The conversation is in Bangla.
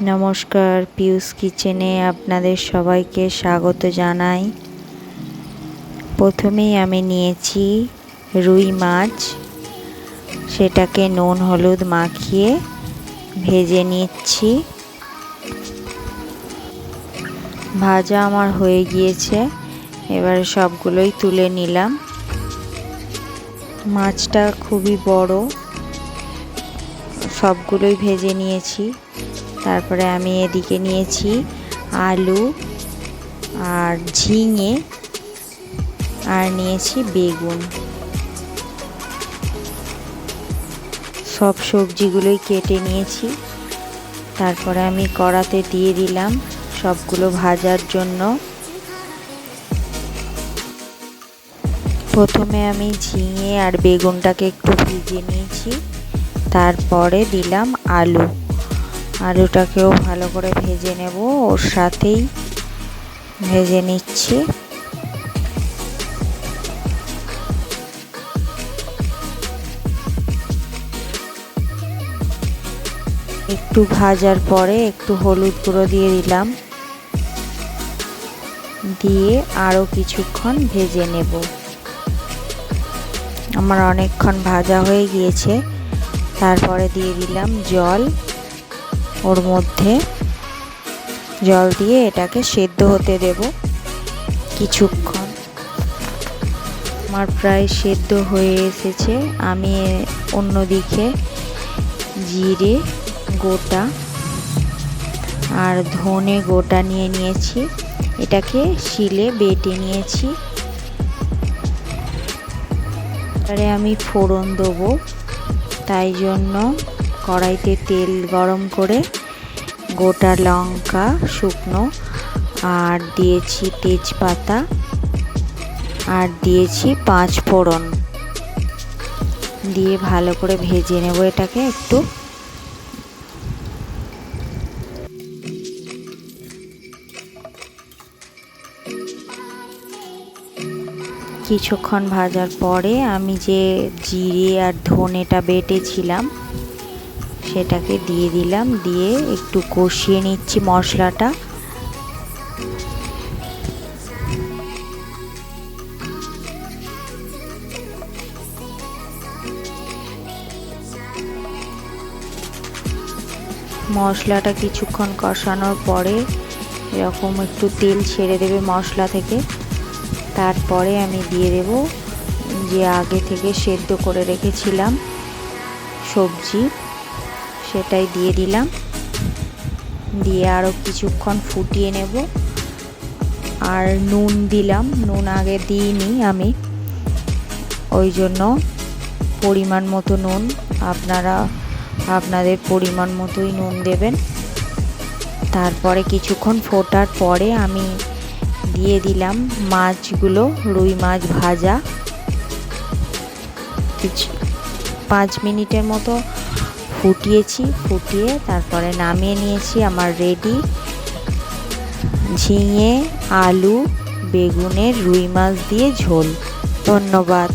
নমস্কার, পিউস কিচেনে আপনাদের সবাইকে স্বাগত জানাই। প্রথমেই আমি নিয়েছি রুই মাছ, সেটাকে নুন হলুদ মাখিয়ে ভেজে নিচ্ছি। ভাজা আমার হয়ে গিয়েছে, এবারে সবগুলোই তুলে নিলাম। মাছটা খুবই বড়, সবগুলোই ভেজে নিয়েছি। তারপরে আমি এদিকে নিয়েছি আলু আর ঝিঙে আর নিয়েছি বেগুন। সব সবজিগুলোই কেটে নিয়েছি। তারপরে আমি কড়াতে দিয়ে দিলাম সবগুলো ভাজার জন্য। প্রথমে আমি ঝিঙে আর বেগুনটাকে একটু ভিজিয়ে নিয়েছি, তারপরে দিলাম আলুটাকেও ভালো করে ভেজে নেব, ওর সাথেই ভেজে নিচ্ছি। একটু ভাজার পরে একটু হলুদ গুঁড়ো দিয়ে দিলাম, দিয়ে আরও কিছুক্ষণ ভেজে নেব। আমার অনেকক্ষণ ভাজা হয়ে গিয়েছে। তারপরে দিয়ে দিলাম জল, ওর মধ্যে জল দিয়ে এটাকে সেদ্ধ হতে দেব কিছুক্ষণ। আমার প্রায় সেদ্ধ হয়ে এসেছে। আমি অন্যদিকে জিরে গোটা আর ধনে গোটা নিয়ে নিয়েছি, এটাকে শিলে বেটে নিয়েছি। এবারে আমি ফোড়ন দেবো, তাই জন্য কড়াইতে তেল গরম করে গোটা লঙ্কা শুকনো আর দিয়েছি তেজপাতা আর দিয়েছি 5 ফোড়ন দিয়ে ভালো করে ভেজে নেব এটাকে একটু। কিছুক্ষণ ভাজার পরে আমি যে জিরে আর ধনেটা বেটেছিলাম সেটাকে দিয়ে দিলাম, দিয়ে একটু কষিয়ে নিচ্ছি মশলাটা। মশলাটা কিছুক্ষণ কষানোর পরে এরকম একটু তেল ছেড়ে দেবে মশলা থেকে। তারপরে আমি দিয়ে দেব যে আগে থেকে সেদ্ধ করে রেখেছিলাম সবজি, সেটাই দিয়ে দিলাম। দিয়ে আরও কিছুক্ষণ ফুটিয়ে নেব। আর নুন দিলাম, নুন আগে দিইনি আমি, ওই জন্য পরিমাণ মতো নুন, আপনারা আপনাদের পরিমাণ মতোই নুন দেবেন। তারপরে কিছুক্ষণ ফোটার পরে আমি দিয়ে দিলাম মাছগুলো, রুই মাছ ভাজা। 5 মিনিটের মতো ফুটিয়েছি, ফুটিয়ে তারপরে নামিয়ে নিয়েছি। আমার রেডি ঝিঙে আলু বেগুনের রুই মাছ দিয়ে ঝোল। ধন্যবাদ।